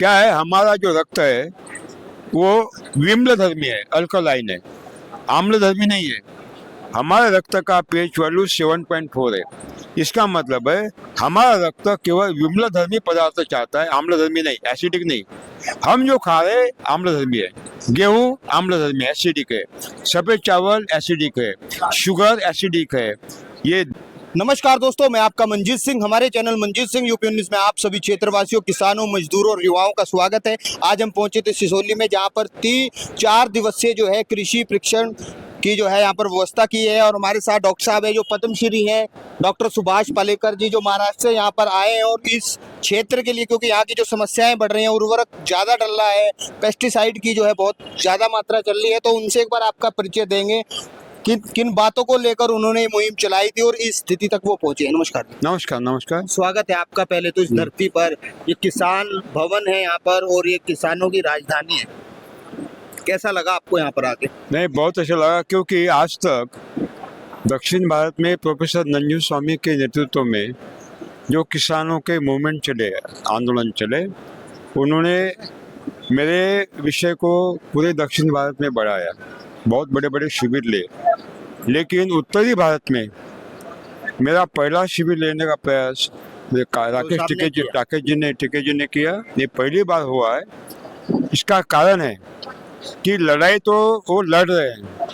क्या है, हमारा जो रक्त है वो विम्लधर्मी है, अल्कलाइन है, आम्लधर्मी नहीं है। हमारे रक्त का पीएच वैल्यू 7.4 है। इसका मतलब है हमारा रक्त केवल विम्लधर्मी पदार्थ चाहता है, आम्लधर्मी नहीं, एसिडिक नहीं। हम जो खा रहे हैं आम्लधर्मी है, गेहूं आम्लधर्मी एसिडिक है, सफेद चावल एसिडिक है, शुगर एसिडिक है। ये नमस्कार दोस्तों, मैं आपका मंजीत सिंह। हमारे channel Manjeet Singh UP news में आप सभी क्षेत्रवासियों, किसानों, मजदूरों और युवाओं का स्वागत है। आज हम पहुंचे थे सिसोली में, जहां पर 4 दिवसीय जो है कृषि प्रशिक्षण की जो है यहाँ पर व्यवस्था की है। और हमारे साथ डॉक्टर साहब है जो पद्मश्री हैं, डॉक्टर सुभाष पालेकर जी, जो महाराष्ट्र से यहाँ पर आए हैं और इस क्षेत्र के लिए, क्योंकि यहाँ की जो समस्याएं बढ़ रही हैं, उर्वरक ज़्यादा डल रहा है, पेस्टिसाइड की जो है बहुत ज़्यादा मात्रा चल रही है, तो उनसे एक बार आपका परिचय देंगे किन किन बातों को लेकर उन्होंने ये मुहिम चलाई थी और इस स्थिति तक वो पहुंचे हैं। नमस्कार। नमस्कार नमस्कार। स्वागत है आपका पहले तो इस धरती पर। ये किसान भवन है यहाँ पर और ये किसानों की राजधानी है। कैसा लगा आपको यहाँ पर आके? नहीं, बहुत अच्छा लगा, क्योंकि आज तक दक्षिण भारत में प्रोफेसर नंजू स्वामी के नेतृत्व में जो किसानों के मूवमेंट चले, आंदोलन चले, उन्होंने मेरे विषय को पूरे दक्षिण भारत में बढ़ाया, बहुत बड़े बड़े शिविर लिए। लेकिन उत्तरी भारत में मेरा पहला शिविर लेने का प्रयास राकेश टिकेत जी ने किया। ये पहली बार हुआ है। इसका कारण है कि लड़ाई तो वो लड़ रहे हैं,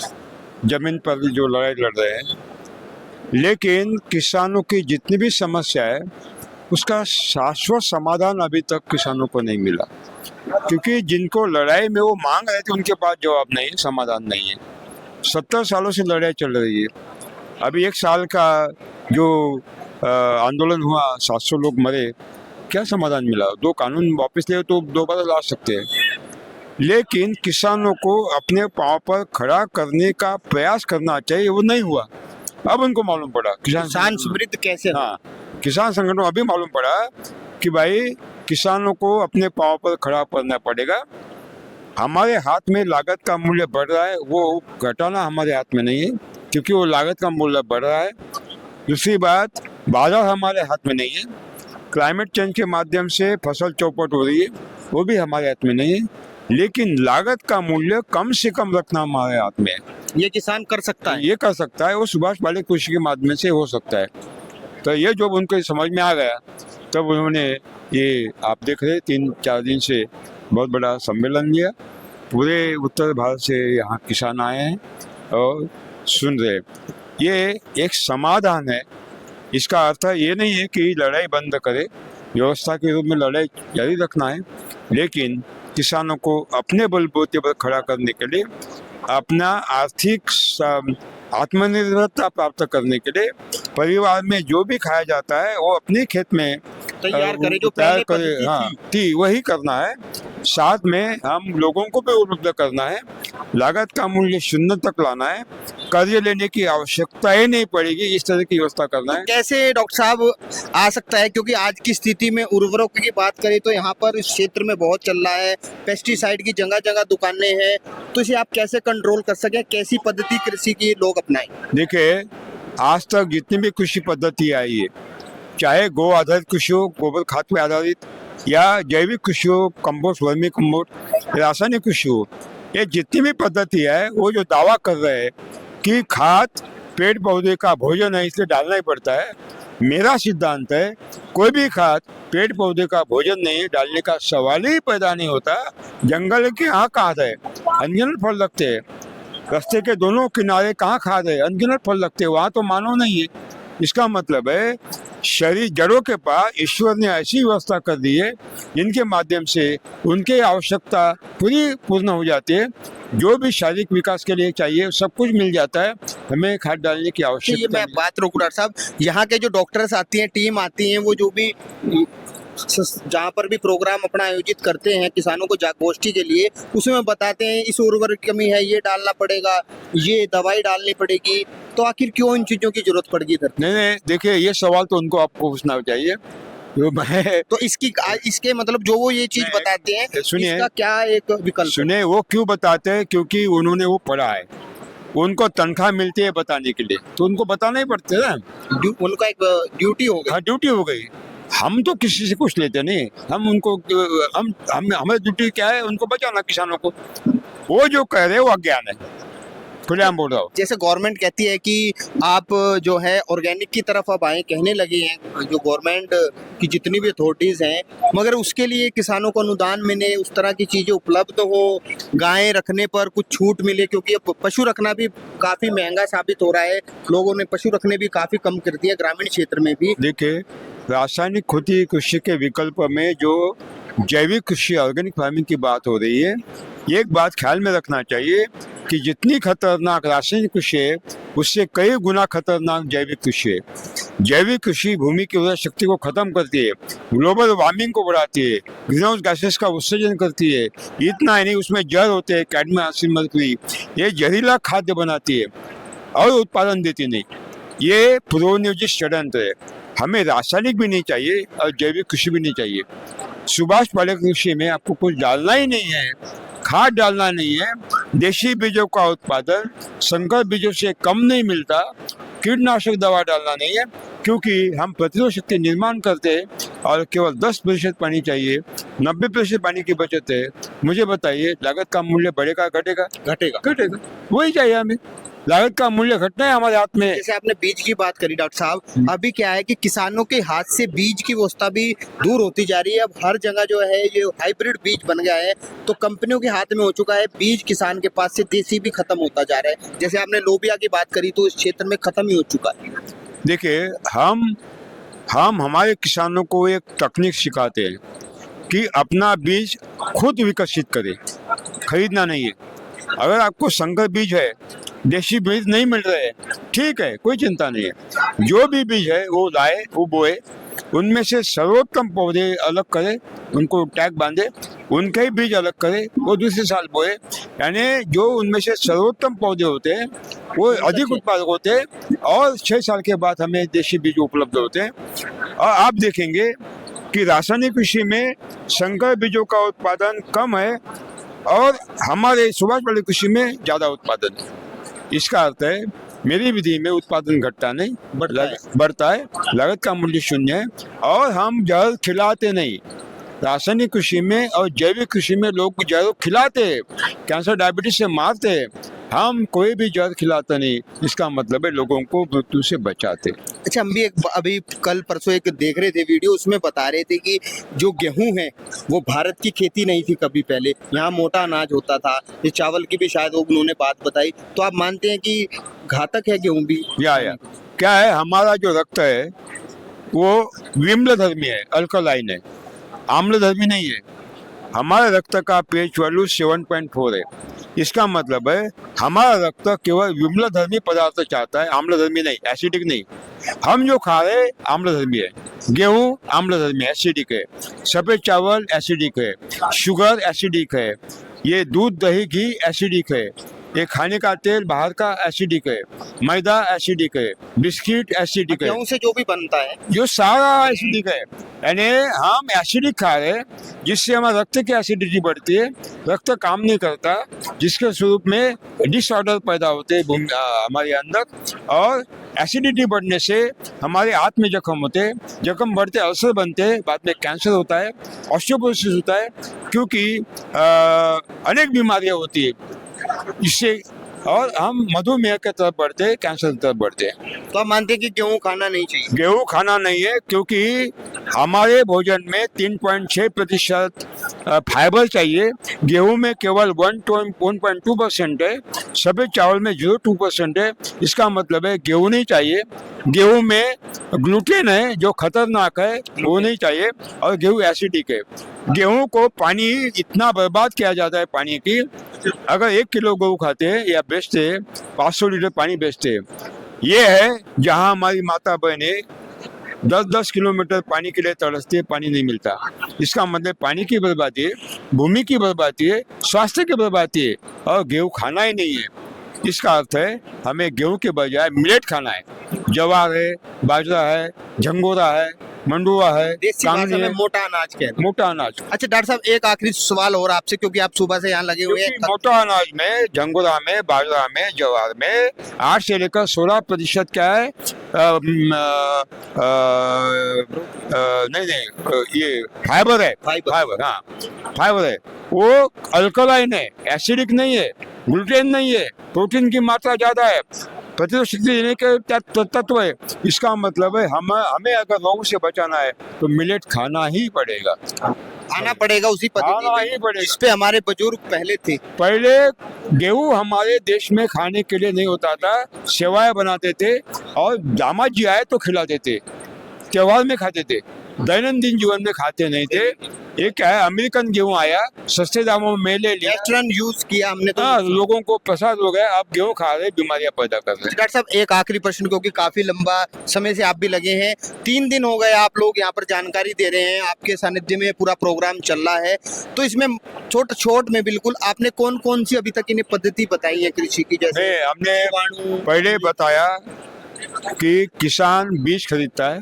जमीन पर जो लड़ाई लड़ रहे हैं, लेकिन किसानों की जितनी भी समस्या है उसका शाश्वत समाधान अभी तक किसानों को नहीं मिला। क्योंकि जिनको लड़ाई में वो मांग रहे थे उनके पास जवाब नहीं है, समाधान नहीं है। 70 सालों से लड़ाई चल रही है। अभी 1 साल का जो आंदोलन हुआ, 700 लोग मरे, क्या समाधान मिला? 2 कानून वापस ले तो दोबारा ला सकते हैं, लेकिन किसानों को अपने पांव पर खड़ा करने का प्रयास करना चाहिए, वो नहीं हुआ। अब उनको मालूम पड़ा, किसान समृद्ध कैसे? हाँ, किसान संगठन अभी मालूम पड़ा कि भाई किसानों को अपने पांव पर खड़ा करना पड़ेगा। हमारे हाथ में लागत का मूल्य बढ़ रहा है, वो घटाना हमारे हाथ में नहीं है, क्योंकि वो लागत का मूल्य बढ़ रहा है। दूसरी बात, बाजार हमारे हाथ में नहीं है। क्लाइमेट चेंज के माध्यम से फसल चौपट हो रही है, वो भी हमारे हाथ में नहीं है। लेकिन लागत का मूल्य कम से कम रखना हमारे हाथ में है। ये किसान कर सकता है, ये कर सकता है, वो सुभाष पालेकर कृषि के माध्यम से हो सकता है। तो ये जब उनको समझ में आ गया, तब उन्होंने ये, आप देख रहे 3-4 दिन से बहुत बड़ा सम्मेलन लिया। पूरे उत्तर भारत से यहाँ किसान आए हैं और सुन रहे। ये एक समाधान है। इसका अर्थ ये नहीं है कि लड़ाई बंद करे, व्यवस्था के रूप में लड़ाई जारी रखना है, लेकिन किसानों को अपने बलबूते पर खड़ा करने के लिए, अपना आर्थिक आत्मनिर्भरता प्राप्त करने के लिए, परिवार में जो भी खाया जाता है वो अपने खेत में तैयार करे, जो तैयार पहले करे। पद्धति हाँ, थी। वही करना है। साथ में हम लोगों को भी उपलब्ध करना है। लागत का मूल्य 0 तक लाना है। कर्ज लेने की आवश्यकता ही नहीं पड़ेगी, इस तरह की व्यवस्था करना है। कैसे डॉक्टर साहब आ सकता है? क्योंकि आज की स्थिति में उर्वरक की बात करें तो यहाँ पर इस क्षेत्र में बहुत चल रहा है, पेस्टिसाइड की जगह जगह दुकानें हैं, तो इसे आप कैसे कंट्रोल कर सकें? कैसी पद्धति कृषि की लोग अपनाएं? देखिए, आज तक जितनी भी कृषि पद्धति आई है, चाहे गो आधारित कृषि हो, गोबर खाद पे आधारित, या जैविक कृषि हो, कंपोस्ट, वर्मी कंपोस्ट, रासायनिक कृषि हो, ये जितनी भी पद्धति है, वो जो दावा कर रहे हैं कि खाद पेड़ पौधे का भोजन है इसलिए डालना ही पड़ता है, मेरा सिद्धांत है कोई भी खाद पेड़ पौधे का भोजन नहीं है, डालने का सवाल ही पैदा नहीं होता। जंगल के यहाँ खाद है, अनगिनत फल लगते हैं। रास्ते के दोनों किनारे कहाँ खाद है, अनगिनत फल लगते हैं, वहाँ तो मानव नहीं है। इसका मतलब है शरीर जड़ों के पास ईश्वर ने ऐसी व्यवस्था कर दी है जिनके माध्यम से उनके आवश्यकता पूर्ण हो जाती है। जो भी शारीरिक विकास के लिए चाहिए सब कुछ मिल जाता है, हमें खाद डालने की ये आवश्यकता मैं नहीं। बात रोकू डॉक्टर साहब, यहाँ के जो डॉक्टर्स आती हैं, टीम आती हैं, वो जो भी जहाँ पर भी प्रोग्राम अपना आयोजित करते हैं किसानों को गोष्ठी के लिए, उसमें बताते हैं इस उर्वरक की कमी है, ये डालना पड़ेगा, ये दवाई डालनी पड़ेगी, तो आखिर क्यों इन चीजों की जरूरत पड़गी इधर? नहीं, देखिए, ये सवाल तो उनको आपको पूछना चाहिए। तो इसके मतलब जो वो ये चीज बताते हैं, सुनिए, इसका क्या एक विकल्प? सुने, वो क्यों बताते हैं? क्योंकि उन्होंने वो पढ़ा है, उनको तनख्वाह मिलती है बताने के लिए, तो उनको बताना ही पड़ता है ना। उनका एक ड्यूटी हो गई। हाँ, ड्यूटी हो गई। हम तो किसी से कुछ लेते नहीं, हम उनको हम हमारी ड्यूटी क्या है, उनको बचाना किसानों को। वो जो कह रहे हैं वो अज्ञान है, खुलेआम बोल रहा हूँ। जैसे गवर्नमेंट कहती है कि आप जो है ऑर्गेनिक की तरफ अब आए, कहने लगी हैं जो गवर्नमेंट की जितनी भी अथॉरिटीज हैं, मगर उसके लिए किसानों को अनुदान मिले, उस तरह की चीजें उपलब्ध हो, गायें रखने पर कुछ छूट मिले, क्योंकि अब पशु रखना भी काफी महंगा साबित हो रहा है। लोगों ने पशु रखने भी काफी कम कर दिया ग्रामीण क्षेत्र में भी। देखिए, रासायनिक खेती कृषि के विकल्प में जो जैविक कृषि ऑर्गेनिक फार्मिंग की बात हो रही है, ये एक बात ख्याल में रखना चाहिए कि जितनी खतरनाक रासायनिक कृषि है, उससे कई गुना खतरनाक जैविक कृषि है। जैविक कृषि भूमि की उर्वरा शक्ति को खत्म करती है, ग्लोबल वार्मिंग को बढ़ाती है, ग्रीन हाउस गैसेस का उत्सर्जन करती है। इतना ही नहीं, उसमें जहर होते हैं, कैडमियम, आर्सेनिक, मर्क्यूरी। ये जहरीला खाद्य बनाती है और उत्पादन देती नहीं। ये पूर्वनियोजित षड्यंत्र है। हमें रासायनिक भी नहीं चाहिए और जैविक कृषि भी नहीं चाहिए। सुभाष पालेकर कृषि में आपको कुछ डालना ही नहीं है, खाद डालना नहीं है, देशी बीजों का उत्पादन संकर बीजों से कम नहीं मिलता, कीटनाशक दवा डालना नहीं है, क्योंकि हम प्रतिरोध शक्ति निर्माण करते हैं और केवल 10% पानी चाहिए, 90% पानी की बचत है। मुझे बताइए, लागत का मूल्य बढ़ेगा घटेगा? घटेगा। घटेगा। वही चाहिए हमें, लागत का मूल्य घटना है हमारे हाथ में। जैसे आपने बीज की बात करी डॉक्टर साहब, अभी क्या है कि किसानों के हाथ से बीज की व्यवस्था भी दूर होती जा रही है। अब हर जगह जो है ये हाइब्रिड बीज बन गया है, तो कंपनियों के हाथ में हो चुका है बीज, किसान के पास से देसी भी खत्म होता जा रहा है। जैसे आपने लोबिया की बात करी, तो इस क्षेत्र में खत्म ही हो चुका है। देखिए, हम हमारे किसानों को एक तकनीक सिखाते हैं कि अपना बीज खुद विकसित करें, खरीदना नहीं है। अगर आपको संकर बीज है, देसी बीज नहीं मिल रहे, ठीक है, कोई चिंता नहीं है। जो भी बीज है वो लाए, वो बोए, उनमें से सर्वोत्तम पौधे अलग करे, उनको टैग बांधे, उनके ही बीज अलग करे, वो दूसरे साल बोए। यानी जो उनमें से सर्वोत्तम पौधे होते हैं वो अधिक उत्पादक होते हैं और 6 साल के बाद हमें देशी बीज उपलब्ध होते हैं। और आप देखेंगे कि रासायनिक कृषि में संकर बीजों का उत्पादन कम है और हमारे सुभाष पालेकर कृषि में ज़्यादा उत्पादन है। इसका अर्थ है मेरी विधि में उत्पादन घटता नहीं, बढ़ता है, लागत का मूल्य शून्य है और हम जहर खिलाते नहीं। रासायनिक कृषि में और जैविक कृषि में लोग जहर खिलाते हैं, कैंसर डायबिटीज से मारते हैं, हम कोई भी जहर खिलाता नहीं। इसका मतलब है लोगों को मृत्यु से बचाते। अच्छा, हम भी अभी कल परसों एक देख रहे थे वीडियो, उसमें बता रहे थे कि जो गेहूं है वो भारत की खेती नहीं थी कभी पहले, यहाँ मोटा अनाज होता था। ये चावल की भी शायद उन्होंने बात बताई। तो आप मानते हैं कि घातक है गेहूं भी? या क्या है, हमारा जो रक्त है वो विम्लधर्मी है, अल्कलाइन है, आम्लधर्मी नहीं है। हमारे रक्त का pH वैल्यू 7.4 है। इसका मतलब है हमारा रक्त केवल विम्लधर्मी पदार्थ चाहता है, आम्लधर्मी नहीं, एसिडिक नहीं। हम जो खा रहे हैं आम्लधर्मी है, गेहूं आम्लधर्मी एसिडिक है, सफेद चावल एसिडिक है, शुगर एसिडिक है, ये दूध दही घी एसिडिक है, ये खाने का तेल बाहर का एसिडिक है, मैदा एसिडिक है, बिस्किट एसिडिक है, गेहूं से जो भी बनता है जो सारा एसिडिक है। यानी हम एसिडिक खा रहे हैं, जिससे हमारे रक्त की एसिडिटी बढ़ती है, रक्त काम नहीं करता, जिसके स्वरूप में डिसऑर्डर पैदा होते हैं हमारे अंदर, और एसिडिटी बढ़ने से हमारे हाथ में जख्म होते हैं, जख्म बढ़ते अल्सर बनते हैं, बाद में कैंसर होता है, ऑस्टियोपोरोसिस होता है, क्योंकि अनेक बीमारियां होती है इससे, और हम मधुमेह की तरफ बढ़ते हैं, कैंसर की तरफ बढ़ते हैं। तो आप मानते हैं कि गेहूं खाना नहीं चाहिए? गेहूं खाना नहीं है, क्योंकि हमारे भोजन में 3.6% फाइबर चाहिए। गेहूं में केवल 1.2% है, सफेद चावल में 0.2% है। इसका मतलब है गेहूं नहीं चाहिए। गेहूं में ग्लूटेन है जो खतरनाक है, वो नहीं चाहिए, और गेहूं एसिडिक है। गेहूं को पानी इतना बर्बाद किया जाता है, पानी की, अगर 1 किलो गेहूं खाते हैं या बेचते हैं, 500 लीटर पानी बेचते हैं। ये है जहां हमारी माता बहनें 10-10 किलोमीटर पानी के लिए तरसते, पानी नहीं मिलता। इसका मतलब पानी की बर्बादी है, भूमि की बर्बादी है, स्वास्थ्य की बर्बादी है, और गेहूं खाना ही नहीं है। इसका अर्थ है हमें गेहूं के बजाय मिलेट खाना है, जवार है, बाजरा है, झंगोरा है, मंडुआ है, देसी भाषा कांगनी में है, मोटा अनाज कहते हैं। मोटा अनाज। अच्छा डॉक्टर साहब, एक आखिरी सवाल और आपसे, क्योंकि आप सुबह से यहाँ लगे हुए क्योंकि हैं। मोटा अनाज में झंगुरा में, बाजरा में, ज्वार में 8 से लेकर 16% क्या है, नहीं, ये फाइबर है। फाइबर। फाइबर, हाँ, फाइबर है। वो अल्कलाइन है, एसिडिक नहीं है, ग्लूटेन नहीं है, प्रोटीन की मात्रा ज्यादा है, प्रतिरोधक शक्ति देने के तत्व है। इसका मतलब है हमें अगर रोग से बचाना है तो मिलेट खाना ही पड़ेगा, आना पड़ेगा उसी पद्धति खाना पे, ही पड़ेगा। जिस पे हमारे बुजुर्ग पहले थे। पहले गेहूं हमारे देश में खाने के लिए नहीं होता था, सेवाएं बनाते थे और दामाद जी आए तो खिलाते थे, त्योहार में खाते थे, दैनंदिन जीवन में खाते नहीं थे। ये क्या है, अमेरिकन गेहूं आया, सस्ते दामों में ले लिया, वेस्टर्न यूज किया हमने तो। हाँ, लोगों को प्रसाद हो गया, अब गेहूं खा रहे, बीमारियां पैदा कर रहे। डॉक्टर साहब, एक आखिरी प्रश्न, क्योंकि काफी लंबा समय से आप भी लगे हैं, 3 दिन हो गए आप लोग यहाँ पर जानकारी दे रहे हैं, आपके सानिध्य में पूरा प्रोग्राम चल रहा है, तो इसमें छोट में बिल्कुल आपने कौन कौन सी अभी तक इन्हें पद्धति बताई है कृषि की? जैसे हमने जीवाणु, पहले बताया कि किसान बीज खरीदता है,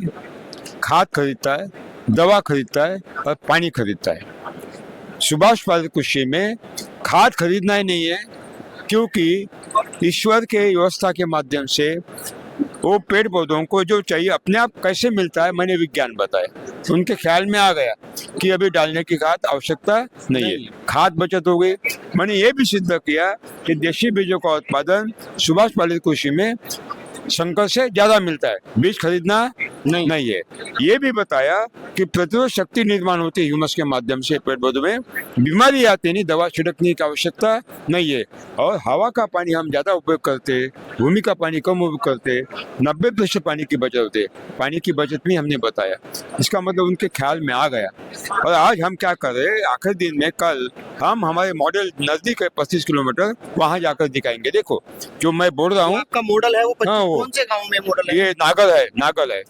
खाद खरीदता है, दवा खरीदता है और पानी खरीदता है। सुभाष पालेकर कृषि में खाद खरीदना ही नहीं है, क्योंकि ईश्वर के व्यवस्था के माध्यम से वो पेड़ पौधों को जो चाहिए अपने आप कैसे मिलता है, मैंने विज्ञान बताया। उनके ख्याल में आ गया कि अभी डालने की खाद आवश्यकता नहीं है, खाद बचत हो गई। मैंने ये भी सिद्ध किया कि देशी बीजों का उत्पादन सुभाष पालेकर कृषि में संकर से ज्यादा मिलता है, बीज खरीदना नहीं है। ये भी बताया कि प्रतिरोध शक्ति निर्माण होती है ह्यूमस के माध्यम से, पेड़ पौधों में बीमारी आती नहीं, दवा छिड़कने की आवश्यकता नहीं है। और हवा का पानी हम ज्यादा उपयोग करते, भूमि का पानी कम उपयोग करते, 90% पानी की बचत होते, पानी की बचत भी हमने बताया। इसका मतलब उनके ख्याल में आ गया। और आज हम क्या कर रहे हैं, आखिरी दिन में कल हम हमारे मॉडल नजदीक है 25 किलोमीटर, वहां जाकर दिखाएंगे। देखो जो मैं बोल रहा हूँ, आपका मॉडल है वो हाँ, कौन से गांव में मॉडल है? ये नागल है, नागल है,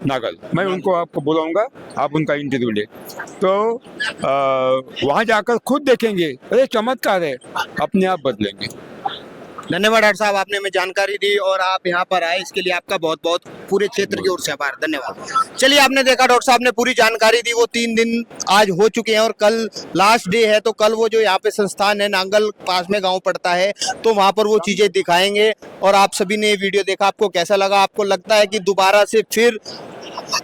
नागल। मैं उनको आपको बुलाऊंगा, आप उनका इंटरव्यू ले, तो वहां जाकर खुद देखेंगे, अरे चमत्कार है, अपने आप बदलेंगे। धन्यवाद डॉक्टर साहब, आपने हमें जानकारी दी और आप यहाँ पर आए, इसके लिए आपका बहुत बहुत पूरे क्षेत्र की ओर से आभार, धन्यवाद। चलिए, आपने देखा डॉक्टर साहब ने पूरी जानकारी दी। वो 3 दिन आज हो चुके हैं और कल लास्ट डे है, तो कल वो जो यहाँ पे संस्थान है, नांगल पास में गांव पड़ता है, तो वहाँ पर वो चीजें दिखाएंगे। और आप सभी ने ये वीडियो देखा, आपको कैसा लगा? आपको लगता है कि दोबारा से फिर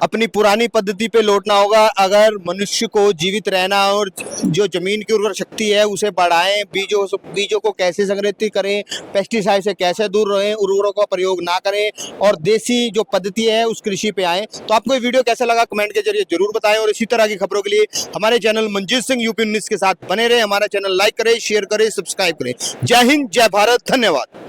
अपनी पुरानी पद्धति पे लौटना होगा अगर मनुष्य को जीवित रहना और जो जमीन की उर्वर शक्ति है उसे बढ़ाएं, बीजों को कैसे संरक्षित करें, पेस्टिसाइड से कैसे दूर रहें, उर्वरकों का प्रयोग ना करें और देसी जो पद्धति है उस कृषि पे आएं। तो आपको ये वीडियो कैसा लगा कमेंट के जरिए जरूर बताएं और इसी तरह की खबरों के लिए हमारे channel Manjeet Singh UP news के साथ बने रहे। हमारा चैनल लाइक करें, शेयर करें, सब्सक्राइब करें। जय हिंद, जय भारत, धन्यवाद।